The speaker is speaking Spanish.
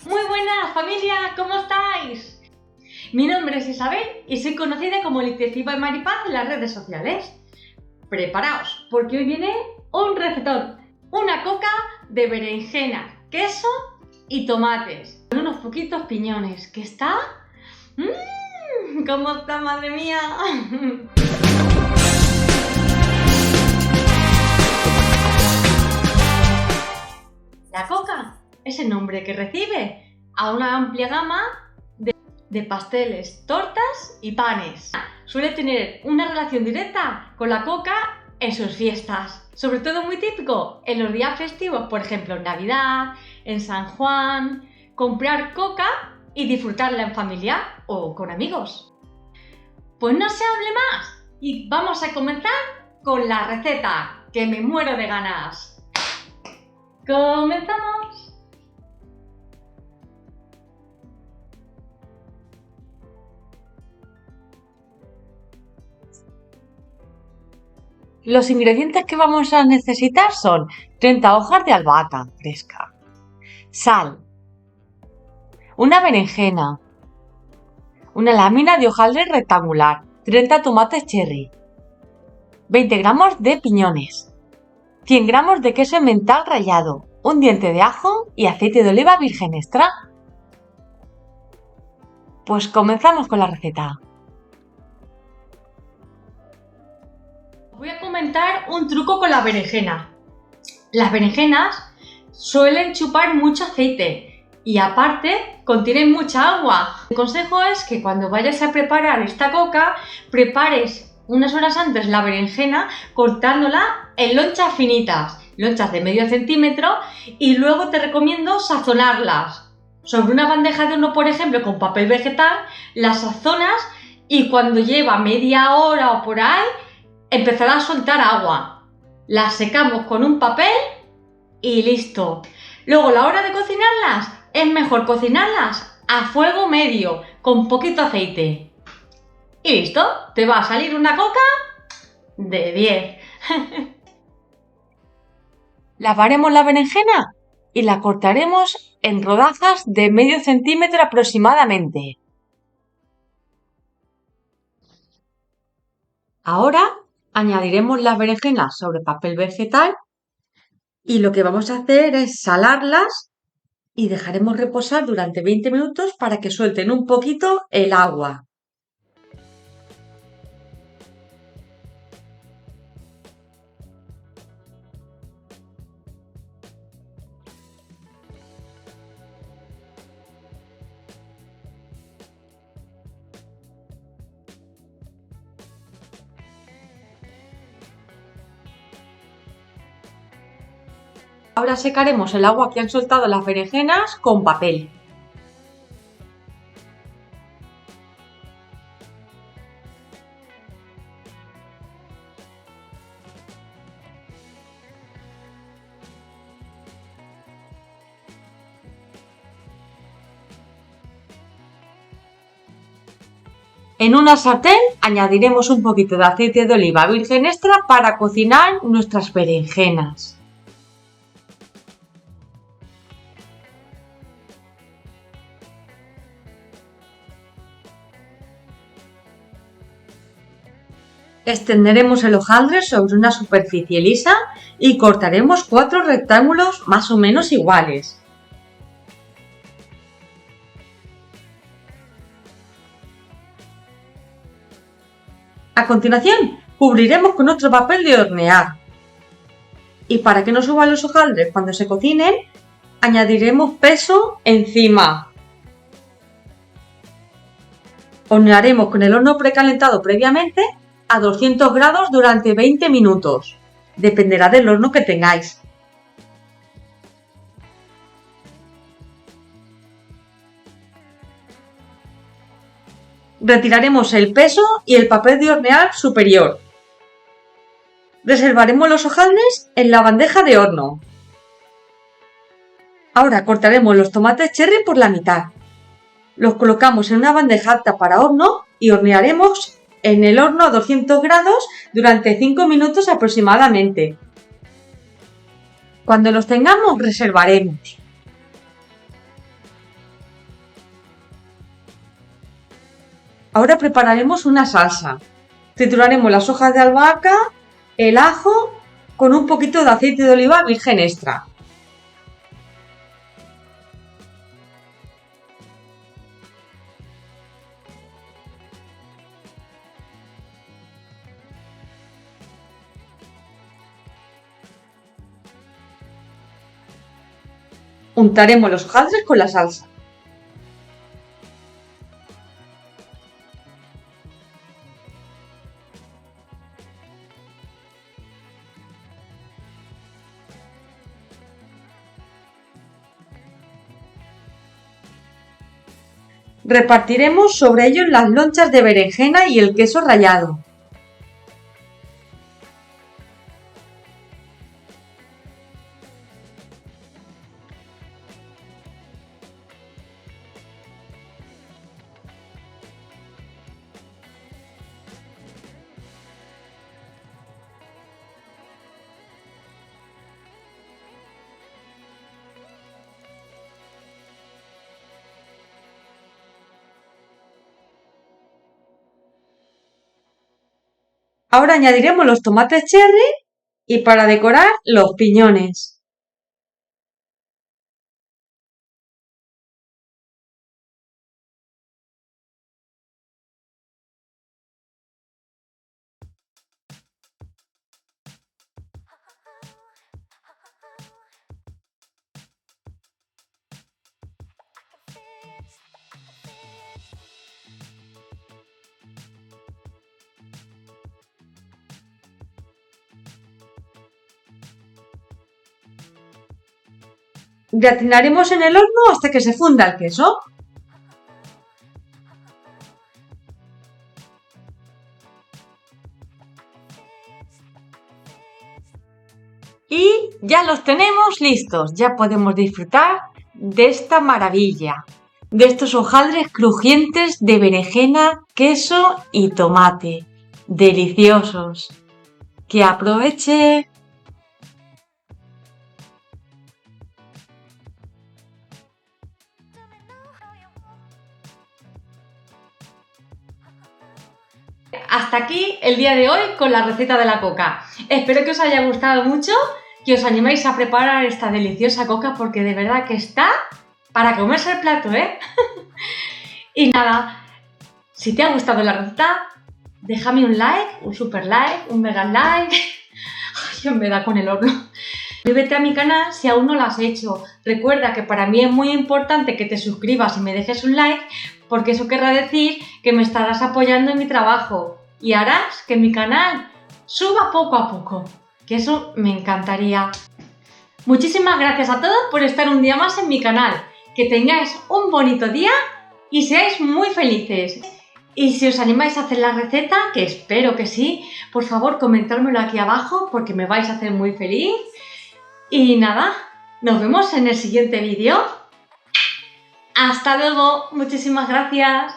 Muy buenas familia, ¿cómo estáis? Mi nombre es Isabel y soy conocida como Liteciba de Maripaz en las redes sociales. Preparaos, porque hoy viene un recetón, una coca de berenjena, queso y tomates, con unos poquitos piñones, que está... ¿Cómo está, madre mía? La coca es el nombre que recibe a una amplia gama de pasteles, tortas y panes. Suele tener una relación directa con la coca en sus fiestas, sobre todo muy típico en los días festivos, por ejemplo en Navidad, en San Juan, comprar coca y disfrutarla en familia o con amigos. Pues no se hable más y vamos a comenzar con la receta, que me muero de ganas. ¡Comenzamos! Los ingredientes que vamos a necesitar son 30 hojas de albahaca fresca, sal, una berenjena, una lámina de hojaldre rectangular, 30 tomates cherry, 20 gramos de piñones, 100 gramos de queso emmental rallado, un diente de ajo y aceite de oliva virgen extra. Pues comenzamos con la receta. Voy a comentar un truco con la berenjena. Las berenjenas suelen chupar mucho aceite y aparte contienen mucha agua. El consejo es que cuando vayas a preparar esta coca, prepares unas horas antes la berenjena cortándola en lonchas finitas, lonchas de medio centímetro, y luego te recomiendo sazonarlas. Sobre una bandeja de horno, por ejemplo, con papel vegetal, las sazonas y cuando lleva media hora o por ahí, empezará a soltar agua. Las secamos con un papel y listo. Luego, a la hora de cocinarlas, es mejor cocinarlas a fuego medio, con poquito aceite. Y listo, te va a salir una coca de 10. Lavaremos la berenjena y la cortaremos en rodajas de medio centímetro aproximadamente. Ahora añadiremos las berenjenas sobre papel vegetal y lo que vamos a hacer es salarlas y dejaremos reposar durante 20 minutos para que suelten un poquito el agua. Ahora secaremos el agua que han soltado las berenjenas con papel. En una sartén añadiremos un poquito de aceite de oliva virgen extra para cocinar nuestras berenjenas. Extenderemos el hojaldre sobre una superficie lisa y cortaremos 4 rectángulos más o menos iguales. A continuación, cubriremos con otro papel de hornear. Y para que no suban los hojaldres cuando se cocinen, añadiremos peso encima. Hornearemos con el horno precalentado previamente a 200 grados durante 20 minutos. Dependerá del horno que tengáis. Retiraremos el peso y el papel de hornear superior. Reservaremos los hojaldres en la bandeja de horno. Ahora cortaremos los tomates cherry por la mitad. Los colocamos en una bandeja apta para horno y hornearemos en el horno a 200 grados durante 5 minutos aproximadamente. Cuando los tengamos, reservaremos. Ahora prepararemos una salsa. Trituraremos las hojas de albahaca, el ajo, con un poquito de aceite de oliva virgen extra. Untaremos los hojaldres con la salsa. Repartiremos sobre ellos las lonchas de berenjena y el queso rallado. Ahora añadiremos los tomates cherry y para decorar los piñones. Gratinaremos en el horno hasta que se funda el queso. Y ya los tenemos listos, ya podemos disfrutar de esta maravilla, de estos hojaldres crujientes de berenjena, queso y tomate. Deliciosos. ¡Que aproveche! Hasta aquí el día de hoy con la receta de la coca. Espero que os haya gustado mucho, que os animéis a preparar esta deliciosa coca porque de verdad que está para comerse el plato, ¿eh? Y nada, si te ha gustado la receta, déjame un like, un super like, un mega like. Ay, me da con el horno. Suscríbete a mi canal si aún no lo has hecho. Recuerda que para mí es muy importante que te suscribas y me dejes un like, porque eso querrá decir que me estarás apoyando en mi trabajo y harás que mi canal suba poco a poco, que eso me encantaría. Muchísimas gracias a todos por estar un día más en mi canal. Que tengáis un bonito día y seáis muy felices. Y si os animáis a hacer la receta, que espero que sí, por favor comentármelo aquí abajo porque me vais a hacer muy feliz. Y nada, nos vemos en el siguiente vídeo. ¡Hasta luego! Muchísimas gracias.